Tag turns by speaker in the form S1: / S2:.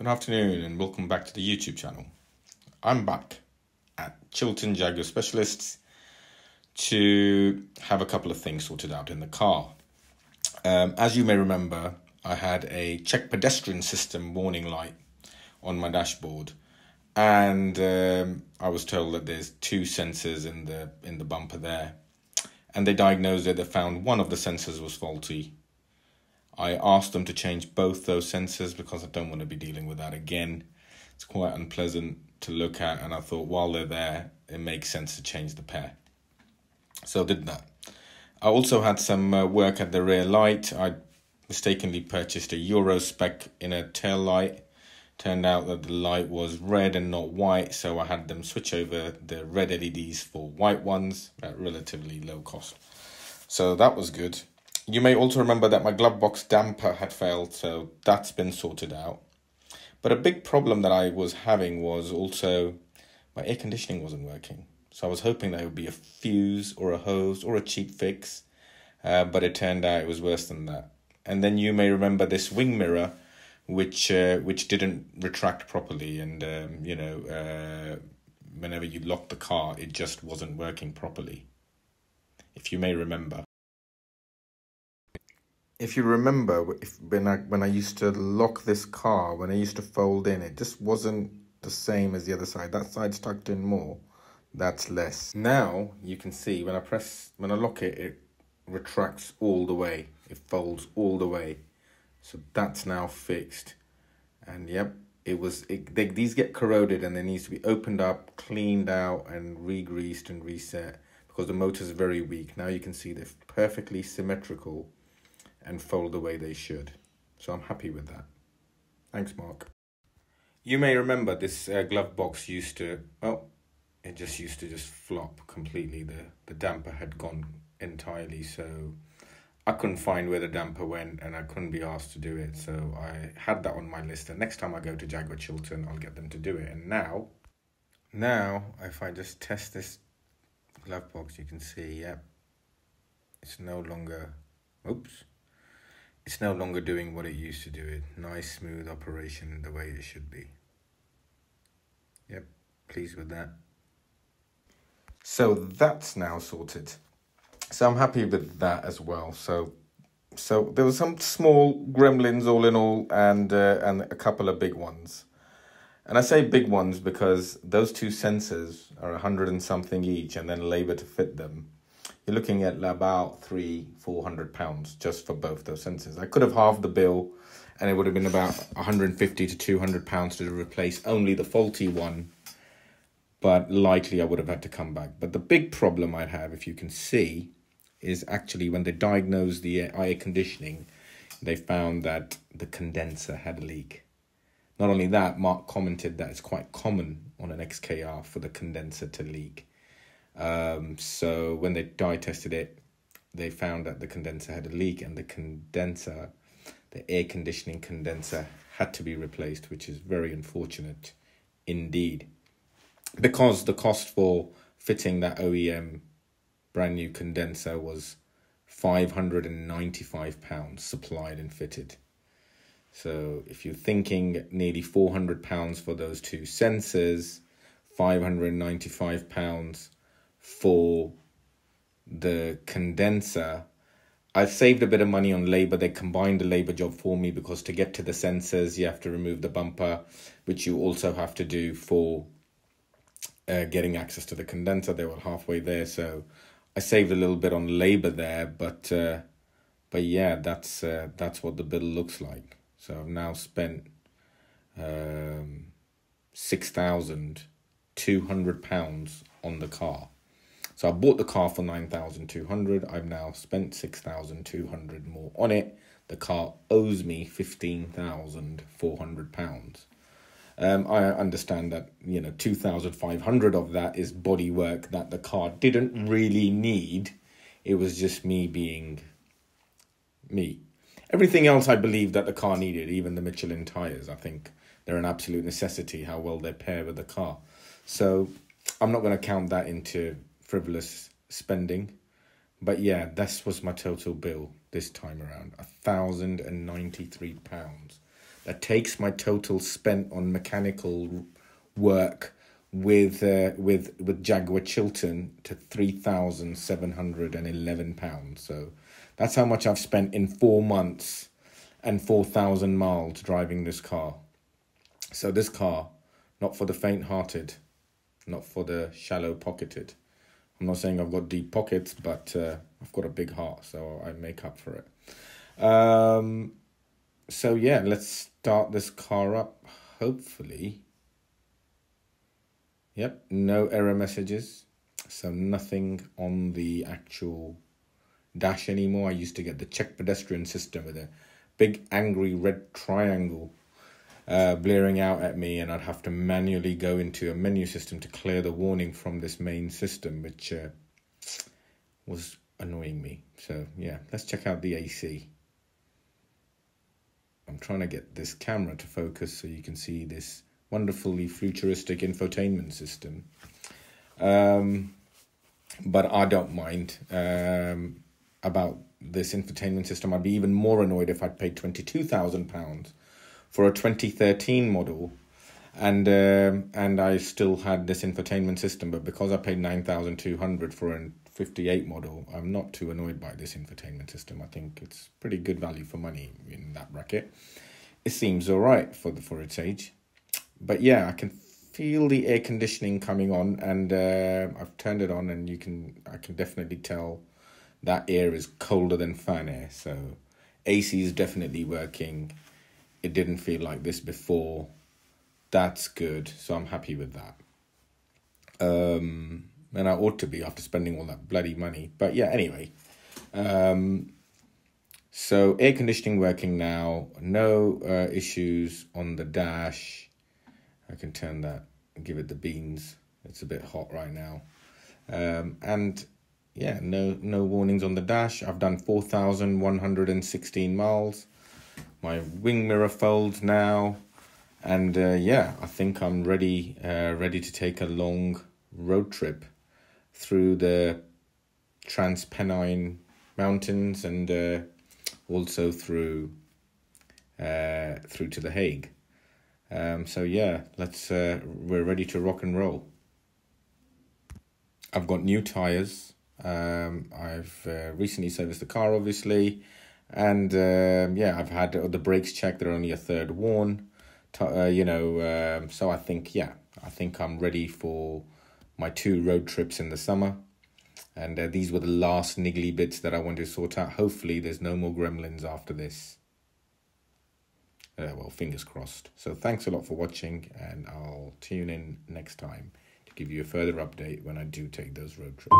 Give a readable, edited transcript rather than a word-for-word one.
S1: Good afternoon and welcome back to the YouTube channel. I'm back at Chiltern Jaguar Specialists to have a couple of things sorted out in the car. As you may remember, I had a check pedestrian system warning light on my dashboard, and I was told that there's two sensors in the bumper there, and they diagnosed it. They found one of the sensors was faulty. I asked them to change both those sensors because I don't want to be dealing with that again. It's quite unpleasant to look at, and I thought while they're there, it makes sense to change the pair. So I did that. I also had some work at the rear light. I mistakenly purchased a Euro spec in a tail light. Turned out that the light was red and not white, so I had them switch over the red LEDs for white ones at relatively low cost. So that was good. You may also remember that my glove box damper had failed, so that's been sorted out. But a big problem that I was having was also my air conditioning wasn't working. So I was hoping that it would be a fuse or a hose or a cheap fix, but it turned out it was worse than that. And then you may remember this wing mirror, which didn't retract properly, and whenever you locked the car, it just wasn't working properly. If you may remember. If you remember, when I used to lock this car, when I used to fold in, it just wasn't the same as the other side. That side's tucked in more, that's less. Now you can see when I lock it, it retracts all the way. It folds all the way. So that's now fixed. And yep, these get corroded and they need to be opened up, cleaned out and re-greased and reset because the motor's very weak. Now you can see they're perfectly symmetrical and fold the way they should. So I'm happy with that. Thanks, Mark. You may remember this glove box used to just flop completely. The damper had gone entirely, so I couldn't find where the damper went and I couldn't be asked to do it. So I had that on my list, and next time I go to Jaguar Chiltern, I'll get them to do it. And now if I just test this glove box, you can see, yep, it's no longer doing what it used to do. It nice smooth operation the way it should be. Yep, pleased with that. So that's now sorted. So I'm happy with that as well. So there was some small gremlins all in all, and a couple of big ones. And I say big ones because those two sensors are 100 and something each, and then labour to fit them. You're looking at about £400 just for both those sensors. I could have halved the bill and it would have been about £150 to £200 to replace only the faulty one, but likely I would have had to come back. But the big problem I'd have, if you can see, is actually when they diagnosed the air conditioning, they found that the condenser had a leak. Not only that, Mark commented that it's quite common on an XKR for the condenser to leak. So when they dye tested it, they found that the condenser had a leak, and the air conditioning condenser had to be replaced, which is very unfortunate indeed, because the cost for fitting that OEM brand new condenser was £595 supplied and fitted. So if you're thinking nearly £400 for those two sensors, £595 for the condenser, I've saved a bit of money on labour. They combined the labour job for me because to get to the sensors, you have to remove the bumper, which you also have to do for getting access to the condenser. They were halfway there, so I saved a little bit on labour there. But yeah, that's what the bill looks like. So I've now spent £6,200 on the car. So I bought the car for $9,200. I've now spent $6,200 more on it. The car owes me £15,400. I understand that, $2,500 of that is bodywork that the car didn't really need. It was just me being me. Everything else I believe that the car needed, even the Michelin tires. I think they're an absolute necessity, how well they pair with the car. So I'm not going to count that into frivolous spending, but yeah, this was my total bill this time around, £1,093. that takes my total spent on mechanical work with Jaguar Chiltern to £3,711. So that's how much I've spent in 4 months and 4,000 miles driving this car. So this car, not for the faint-hearted, not for the shallow-pocketed. I'm not saying I've got deep pockets, but I've got a big heart, so I make up for it. So yeah, let's start this car up, hopefully. Yep, no error messages. So nothing on the actual dash anymore. I used to get the check pedestrian system with a big angry red triangle blaring out at me, and I'd have to manually go into a menu system to clear the warning from this main system, which was annoying me. So yeah, let's check out the AC. I'm trying to get this camera to focus so you can see this wonderfully futuristic infotainment system. But I don't mind about this infotainment system. I'd be even more annoyed if I'd paid £22,000 for a 2013 model and I still had this infotainment system, but because I paid £9,200 for a 58 model, I'm not too annoyed by this infotainment system. I think it's pretty good value for money in that bracket. It seems all right for its age. But yeah, I can feel the air conditioning coming on, and I've turned it on, and I can definitely tell that air is colder than fan air. So AC is definitely working. It didn't feel like this before. That's good. So I'm happy with that. And I ought to be after spending all that bloody money. But yeah, anyway. So air conditioning working now. No issues on the dash. I can turn that and give it the beans. It's a bit hot right now. And yeah, no warnings on the dash. I've done 4,116 miles. My wing mirror folds now. And yeah, I think I'm ready to take a long road trip through the Transpennine Mountains and also through to The Hague. So yeah, we're ready to rock and roll. I've got new tires. I've recently serviced the car, obviously, and yeah, I've had the brakes checked. They're only a third worn. So I think I'm ready for my 2 road trips in the summer. And these were the last niggly bits that I wanted to sort out. Hopefully there's no more gremlins after this. Well, fingers crossed. So thanks a lot for watching, and I'll tune in next time to give you a further update when I do take those road trips.